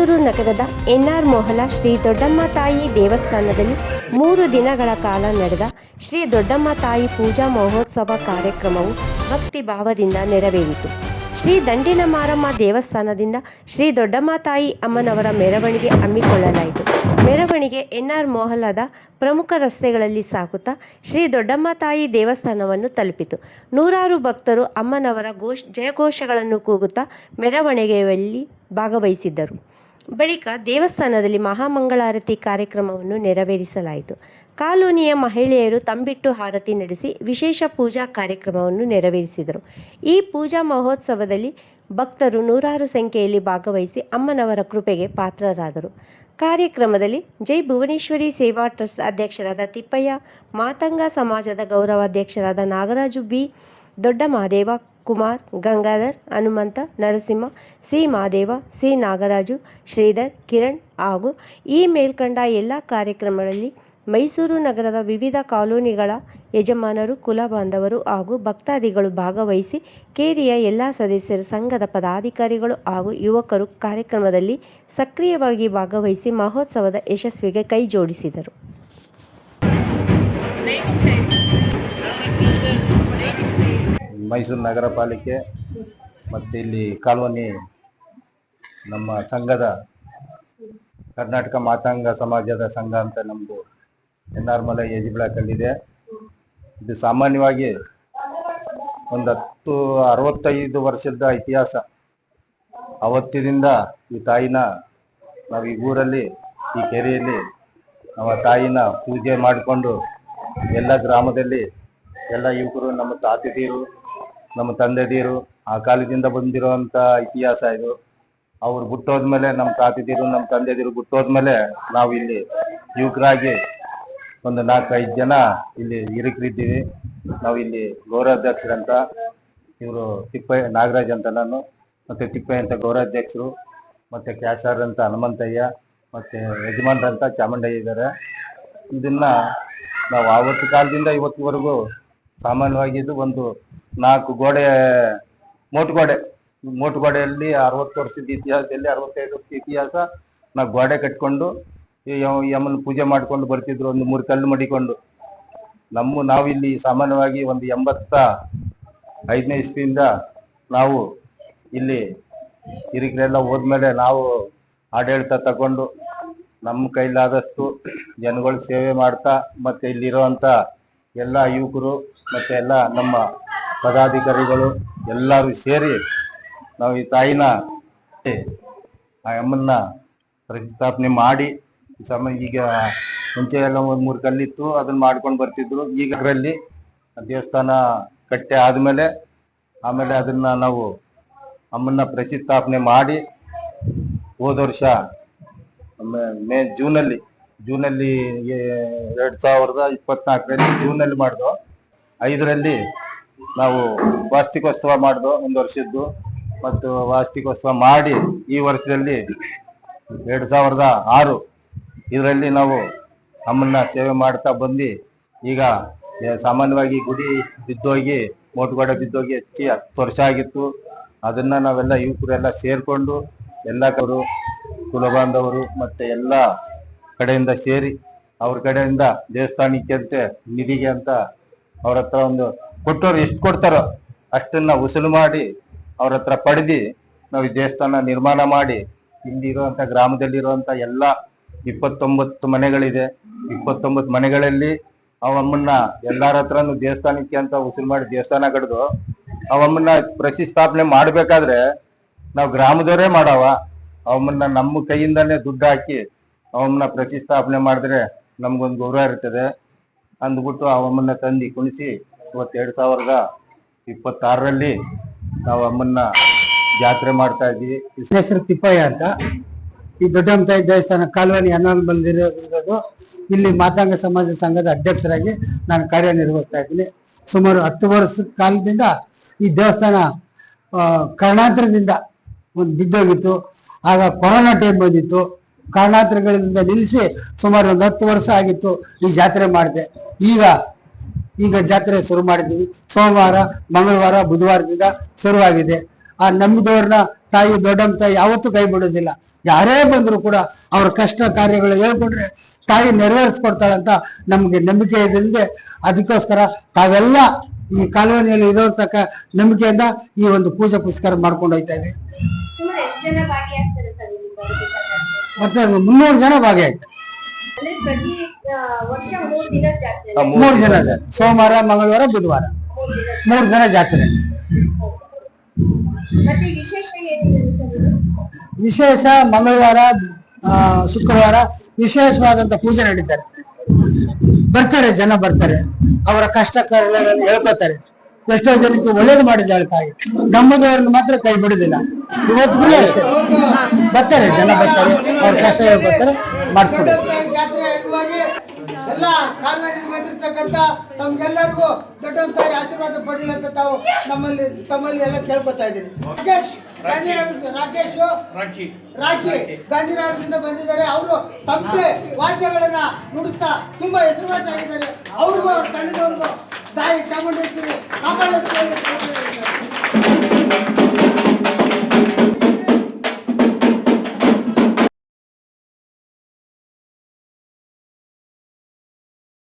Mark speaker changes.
Speaker 1: ಮೈಸೂರು ನಗರದ ಎನ್.ಆರ್. ಮೊಹಲ ಶ್ರೀ ದೊಡ್ಡಮ್ಮ ತಾಯಿ ದೇವಸ್ಥಾನದಲ್ಲಿ 3 ದಿನಗಳ ಕಾಲ ನಡೆದ ಶ್ರೀ ದೊಡ್ಡಮ್ಮ ತಾಯಿ ಪೂಜಾ ಮಹೋತ್ಸವ ಕಾರ್ಯಕ್ರಮವು ಭಕ್ತಿ ಭಾವದಿಂದ ನೆರವೇರಿತು. ಶ್ರೀ ದಂಡಿನ ಮಾರಮ್ಮ ದೇವಸ್ಥಾನದಿಂದ ಶ್ರೀ ದೊಡ್ಡಮ್ಮ ತಾಯಿ ಅಮ್ಮನವರ ಮೆರವಣಿಗೆ ಹಮ್ಮಿಕೊಳ್ಳಲಾಯಿತು. ಮೆರವಣಿಗೆ ಎನ್.ಆರ್. ಮೊಹಲದ ಪ್ರಮುಖ ರಸ್ತೆಗಳಲ್ಲಿ ಸಾಗುತ್ತಾ ಶ್ರೀ ದೊಡ್ಡಮ್ಮ ತಾಯಿ ದೇವಸ್ಥಾನವನ್ನು ತಲುಪಿತು. ನೂರಾರು ಭಕ್ತರು ಅಮ್ಮನವರ ಜಯಘೋಷಗಳನ್ನು ಕೂಗುತ್ತಾ ಮೆರವಣಿಗೆಯಲ್ಲಿ ಭಾಗವಹಿಸಿದ್ದರು. ಬಳಿಕ ದೇವಸ್ಥಾನದಲ್ಲಿ ಮಹಾಮಂಗಳಾರತಿ ಕಾರ್ಯಕ್ರಮವನ್ನು ನೆರವೇರಿಸಲಾಯಿತು. ಕಾಲೋನಿಯ ಮಹಿಳೆಯರು ತಂಬಿಟ್ಟು ಆರತಿ ನಡೆಸಿ ವಿಶೇಷ ಪೂಜಾ ಕಾರ್ಯಕ್ರಮವನ್ನು ನೆರವೇರಿಸಿದರು. ಈ ಪೂಜಾ ಮಹೋತ್ಸವದಲ್ಲಿ ಭಕ್ತರು ನೂರಾರು ಸಂಖ್ಯೆಯಲ್ಲಿ ಭಾಗವಹಿಸಿ ಅಮ್ಮನವರ ಕೃಪೆಗೆ ಪಾತ್ರರಾದರು. ಕಾರ್ಯಕ್ರಮದಲ್ಲಿ ಜೈ ಭುವನೇಶ್ವರಿ ಸೇವಾ ಟ್ರಸ್ಟ್ ಅಧ್ಯಕ್ಷರಾದ ತಿಪ್ಪಯ್ಯ, ಮಾತಂಗ ಸಮಾಜದ ಗೌರವಾಧ್ಯಕ್ಷರಾದ ನಾಗರಾಜು ಬಿ, ದೊಡ್ಡ ಮಹದೇವ, ಕುಮಾರ್, ಗಂಗಾಧರ್, ಹನುಮಂತ, ನರಸಿಂಹ, ಸಿ ಮಹದೇವ, ಸಿ ನಾಗರಾಜು, ಶ್ರೀಧರ್, ಕಿರಣ್ ಹಾಗೂ ಈ ಮೇಲ್ಕಂಡ ಎಲ್ಲ ಕಾರ್ಯಕ್ರಮಗಳಲ್ಲಿ ಮೈಸೂರು ನಗರದ ವಿವಿಧ ಕಾಲೋನಿಗಳ ಯಜಮಾನರು, ಕುಲ ಬಾಂಧವರು ಹಾಗೂ ಭಕ್ತಾದಿಗಳು ಭಾಗವಹಿಸಿ ಕೇರಿಯ ಎಲ್ಲ ಸದಸ್ಯರು, ಸಂಘದ ಪದಾಧಿಕಾರಿಗಳು ಹಾಗೂ ಯುವಕರು ಕಾರ್ಯಕ್ರಮದಲ್ಲಿ ಸಕ್ರಿಯವಾಗಿ ಭಾಗವಹಿಸಿ ಮಹೋತ್ಸವದ ಯಶಸ್ವಿಗೆ ಕೈ ಜೋಡಿಸಿದರು.
Speaker 2: ಮೈಸೂರು ನಗರ ಪಾಲಿಕೆ ಮತ್ತು ಇಲ್ಲಿ ಕಾಲೋನಿ ನಮ್ಮ ಸಂಘದ ಕರ್ನಾಟಕ ಮಾತಾಂಗ ಸಮಾಜದ ಸಂಘ ಅಂತ ನಮ್ಮದು ಎನ್.ಆರ್. ಮೊಹಲ ಎಜಿ ಬ್ಲಾಕಲ್ಲಿದೆ. ಇದು ಸಾಮಾನ್ಯವಾಗಿ ಒಂದು 65 ವರ್ಷದ ಇತಿಹಾಸ. ಅವತ್ತಿನಿಂದ ಈ ತಾಯಿನ ನಾವು ಈ ಊರಲ್ಲಿ, ಈ ಕೆರೆಯಲ್ಲಿ ನಾವು ತಾಯಿನ ಪೂಜೆ ಮಾಡಿಕೊಂಡು ಎಲ್ಲ ಗ್ರಾಮದಲ್ಲಿ ಎಲ್ಲ ಯುವಕರು, ನಮ್ಮ ತಾತಿದೀರು, ನಮ್ಮ ತಂದೆದೀರು ಆ ಕಾಲದಿಂದ ಬಂದಿರುವಂಥ ಇತಿಹಾಸ ಇದು. ಅವ್ರು ಬಿಟ್ಟೋದ್ಮೇಲೆ, ನಮ್ಮ ತಾತಿದೀರು, ನಮ್ಮ ತಂದೆದೀರು ಬಿಟ್ಟೋದ್ಮೇಲೆ ನಾವು ಇಲ್ಲಿ ಯುವಕರಾಗಿ ಒಂದು 4-5 ಜನ ಇಲ್ಲಿ ಹಿರಿಕರಿದ್ದೀವಿ. ನಾವು ಇಲ್ಲಿ ಗೌರವಾಧ್ಯಕ್ಷರಂತ, ಇವರು ತಿಪ್ಪಯ್ಯ, ನಾಗರಾಜ್ ಅಂತ ನಾನು, ಮತ್ತು ತಿಪ್ಪಯ್ಯ ಅಂತ ಗೌರವಾಧ್ಯಕ್ಷರು, ಮತ್ತು ಕ್ಯಾಶರ್ ಅಂತ ಹನುಮಂತಯ್ಯ, ಮತ್ತು ಯಜಮಾನ್ರಂತ ಚಾಮುಂಡಯ್ಯ ಇದ್ದಾರೆ. ಇದನ್ನು ನಾವು ಆವತ್ತು ಕಾಲದಿಂದ ಇವತ್ತಿವರೆಗೂ ಸಾಮಾನ್ಯವಾಗಿ ಇದು ಒಂದು 4 ಗೋಡೆ, ಮೋಟುಗೋಡೆಯಲ್ಲಿ 60 ವರ್ಷದ ಇತಿಹಾಸದಲ್ಲಿ 65 ವರ್ಷದ ಇತಿಹಾಸ. ನಾವು ಗೋಡೆ ಕಟ್ಕೊಂಡು ಯಮ್ಮನ ಪೂಜೆ ಮಾಡ್ಕೊಂಡು ಬರ್ತಿದ್ರು, ಒಂದು 3 ಕಲ್ಲು ಮಡಿಕೊಂಡು. ನಾವಿಲ್ಲಿ ಸಾಮಾನ್ಯವಾಗಿ ಒಂದು 85ನೇ ಇಸ್ವಿಯಿಂದ ನಾವು ಇಲ್ಲಿ ಹಿರಿಕರೆಲ್ಲ ಹೋದ್ಮೇಲೆ ನಾವು ಆಡಳಿತ ತಗೊಂಡು ನಮ್ಮ ಕೈಲಾದಷ್ಟು ಜನಗಳ ಸೇವೆ ಮಾಡ್ತಾ, ಮತ್ತು ಇಲ್ಲಿರುವಂಥ ಎಲ್ಲ ಯುವಕರು ಮತ್ತು ಎಲ್ಲ ನಮ್ಮ ಪದಾಧಿಕಾರಿಗಳು ಎಲ್ಲರೂ ಸೇರಿ ನಾವು ಈ ತಾಯಿನ, ಆ ಅಮ್ಮನ್ನ ಪ್ರತಿಷ್ಠಾಪನೆ ಮಾಡಿ, ಈಗ ಮುಂಚೆ ಎಲ್ಲ ಒಂದು 3 ಕಲ್ಲಿತ್ತು, ಅದನ್ನ ಮಾಡ್ಕೊಂಡು ಬರ್ತಿದ್ರು. ಈಗ ಅದರಲ್ಲಿ ದೇವಸ್ಥಾನ ಕಟ್ಟೆ ಆದಮೇಲೆ ಆಮೇಲೆ ಅದನ್ನ ನಾವು ಅಮ್ಮನ್ನ ಪ್ರತಿಷ್ಠಾಪನೆ ಮಾಡಿ ಹೋದ ವರ್ಷ ಜೂನಲ್ಲಿ 2024ರಲ್ಲಿ ಜೂನಲ್ಲಿ ಮಾಡಿದ್ವು. 5ರಲ್ಲಿ ನಾವು ವಾರ್ಷಿಕೋತ್ಸವ ಮಾಡಿದ್ವು, 1 ವರ್ಷದ್ದು. ಮತ್ತು ವಾರ್ಷಿಕೋತ್ಸವ ಮಾಡಿ ಈ ವರ್ಷದಲ್ಲಿ 2006 ಇದರಲ್ಲಿ ನಾವು ಅಮ್ಮನ್ನ ಸೇವೆ ಮಾಡ್ತಾ ಬಂದು, ಈಗ ಸಾಮಾನ್ಯವಾಗಿ ಗುಡಿ ಬಿದ್ದೋಗಿ, ಮೋಟುಗೋಡೆ ಬಿದ್ದೋಗಿ ಹೆಚ್ಚಿ 10 ವರ್ಷ ಆಗಿತ್ತು. ಅದನ್ನ ನಾವೆಲ್ಲ ಯುವಕರೆಲ್ಲ ಸೇರಿಕೊಂಡು ಎಲ್ಲ ಕುಲಬಾಂಧವರು ಮತ್ತು ಎಲ್ಲ ಕಡೆಯಿಂದ ಸೇರಿ ಅವ್ರ ಕಡೆಯಿಂದ ದೇವಸ್ಥಾನಕ್ಕೆ ಅಂತ ನಿಧಿಗೆ ಅಂತ ಅವ್ರ ಹತ್ರ ಒಂದು ಕೊಟ್ಟವ್ರು ಎಷ್ಟು ಕೊಡ್ತಾರೋ ಅಷ್ಟನ್ನ ವಸೂಲು ಮಾಡಿ ಅವ್ರ ಹತ್ರ ಪಡೆದು ನಾವು ಈ ದೇವಸ್ಥಾನ ನಿರ್ಮಾಣ ಮಾಡಿ, ಇಲ್ಲಿರುವಂಥ ಗ್ರಾಮದಲ್ಲಿರುವಂಥ ಎಲ್ಲ 29 ಮನೆಗಳಿದೆ. 29 ಮನೆಗಳಲ್ಲಿ ಅವಮ್ಮನ್ನ ಎಲ್ಲರ ಹತ್ರನು ದೇವಸ್ಥಾನಕ್ಕೆ ಅಂತ ವಸೂಲು ಮಾಡಿ ದೇವಸ್ಥಾನ ಕಡ್ದು ಅವಮ್ಮನ್ನ ಪ್ರತಿಷ್ಠಾಪನೆ ಮಾಡಬೇಕಾದ್ರೆ ನಾವು ಗ್ರಾಮದವರೇ ಮಾಡವ. ಅವಮ್ಮನ್ನ ನಮ್ಮ ಕೈಯಿಂದನೇ ದುಡ್ಡು ಹಾಕಿ ಅವಮ್ಮನ್ನ ಪ್ರತಿಷ್ಠಾಪನೆ ಮಾಡಿದ್ರೆ ನಮ್ಗೊಂದು ಗೌರವ ಇರ್ತದೆ ಅಂದ್ಬಿಟ್ಟು ಅವಮ್ಮನ್ನ ತಂದು ಕುಣಿಸಿ ಇವತ್ತು 2026ರಲ್ಲಿ ನಾವು ಅಮ್ಮನ್ನ ಜಾತ್ರೆ ಮಾಡ್ತಾ ಇದ್ದೀವಿ.
Speaker 3: ಹೆಸರು ತಿಪ್ಪಯ್ಯ ಅಂತ. ಈ ದೊಡ್ಡಮ್ಮ ತಾಯಿ ದೇವಸ್ಥಾನ ಕಾಲೋನಿ ಎನ್.ಆರ್. ಮೊಹಲದಲ್ಲಿರೋದು. ಇಲ್ಲಿ ಮಾತಾಂಗ ಸಮಾಜ ಸಂಘದ ಅಧ್ಯಕ್ಷರಾಗಿ ನಾನು ಕಾರ್ಯನಿರ್ವಹಿಸ್ತಾ ಇದ್ದೀನಿ. ಸುಮಾರು 10 ವರ್ಷದ ಕಾಲದಿಂದ ಈ ದೇವಸ್ಥಾನ ಕಾರಣಾಂತರದಿಂದ ಒಂದು ಬಿದ್ದೋಗಿತ್ತು. ಆಗ ಕೊರೋನಾ ಟೈಮ್ ಬಂದಿತ್ತು. ಕಾರಣಾಂತರಗಳಿಂದ ನಿಲ್ಲಿಸಿ ಸುಮಾರು ಒಂದು 10 ವರ್ಷ ಆಗಿತ್ತು ಈ ಜಾತ್ರೆ ಮಾಡಿದೆ. ಈಗ ಜಾತ್ರೆ ಶುರು ಮಾಡಿದ್ದೀವಿ. ಸೋಮವಾರ, ಮಂಗಳವಾರ, ಬುಧವಾರದಿಂದ ಶುರುವಾಗಿದೆ. ಆ ನಂಬಿದವ್ರನ್ನ ತಾಯಿ ದೊಡ್ಡಮ್ಮ ತಾಯಿ ಯಾವತ್ತೂ ಕೈ ಬಿಡೋದಿಲ್ಲ. ಯಾರೇ ಬಂದ್ರು ಕೂಡ ಅವ್ರ ಕಷ್ಟ ಕಾರ್ಯಗಳು ಹೇಳ್ಕೊಂಡ್ರೆ ತಾಯಿ ನೆರವೇರಿಸ್ಕೊಡ್ತಾಳಂತ ನಮ್ಗೆ ನಂಬಿಕೆ ಇದೆ. ಅದಕ್ಕೋಸ್ಕರ ತಾವೆಲ್ಲ ಈ ಕಾಲೋನಿಯಲ್ಲಿ ಇರೋತಕ್ಕ ನಂಬಿಕೆಯಿಂದ ಈ ಒಂದು ಪೂಜೆ ಪುರಸ್ಕಾರ ಮಾಡ್ಕೊಂಡು ಹೋಗ್ತಾ ಇದ್ದೀವಿ.
Speaker 4: ಸುಮಾರು ಎಷ್ಟು ಜನ ಭಾಗಿಯಾಗ್ತಾರೆ ಸರ್ ಇಲ್ಲಿ ಬೇಕಾದ್ರೆ?
Speaker 3: ಮತ್ತೆ 300 ಜನ ಭಾಗಿಯಾಯ್ತು.
Speaker 4: ಅಂದ್ರೆ ಪ್ರತಿ ವರ್ಷ 3 ದಿನ ಜಾತ್ರೆ
Speaker 3: 3 ಜನ ಜಾತ್ರೆ, ಸೋಮವಾರ ಮಂಗಳವಾರ ಬುಧವಾರ 3 ದಿನ ಜಾತ್ರೆ.
Speaker 4: ಮತ್ತೆ ವಿಶೇಷ ಏನಿದೆ ಸರ್ ಇದು?
Speaker 3: ವಿಶೇಷ ಮಂಗಳವಾರ ಶುಕ್ರವಾರ ವಿಶೇಷವಾದಂತ ಪೂಜೆ ನಡೀತಾರೆ. ಬರ್ತಾರೆ, ಜನ ಬರ್ತಾರೆ, ಅವರ ಕಷ್ಟ ಕಾರ್ಯಗಳನ್ನು ಹೇಳ್ಕೊತಾರೆ. ಎಷ್ಟೋ ಜನಕ್ಕೆ ಒಳ್ಳೇದು ಮಾಡಿದ್ದಾಳೆ ತಾಯಿ. ನಮ್ಮದವ್ರನ್ನ ಮಾತ್ರ ಕೈ ಬಿಡುದಿಲ್ಲ. ಇವತ್ತಿಗೂ ಅಷ್ಟೇ ಬರ್ತಾರೆ, ಜನ ಬರ್ತಾರೆ, ಅವ್ರ ಕಷ್ಟ ಹೇಳ್ಕೊತಾರೆ, ಮಾಡಿಸ್ಕೊಡ್ತಾರೆ.
Speaker 5: ಜಾತ್ರೆ ಅಂಗವಾಗಿ ಎಲ್ಲ ಕಾಲದಲ್ಲಿ ಬಂದಿರ್ತಕ್ಕಂಥ ತಮ್ಗೆಲ್ಲರಿಗೂ ದೊಡ್ಡಮ್ಮ ತಾಯಿ ಆಶೀರ್ವಾದ ಪಡೀಲಿ ಅಂತ ತಾವು ತಮ್ಮಲ್ಲಿ ಎಲ್ಲ ಕೇಳ್ಕೊತಾ ಇದ್ದೀನಿ. ರಾಕೇಶ್ ರಾಕಿ ಗಾಂಧಿನಗರದಿಂದ ಬಂದಿದ್ದಾರೆ. ಅವರು ತಪ್ಪೆ ವಾದ್ಯಗಳನ್ನ ನುಡಿಸ್ತಾ ತುಂಬಾ ಹೆಸರುವಾಸಿ ಆಗಿದ್ದಾರೆ. ಅವ್ರಿಗೂ ತಂಡದವ್ರಿಗೂ ತಾಯಿ ಚಾಮುಂಡೇಶ್ವರಿ ಕಾಪಾಡ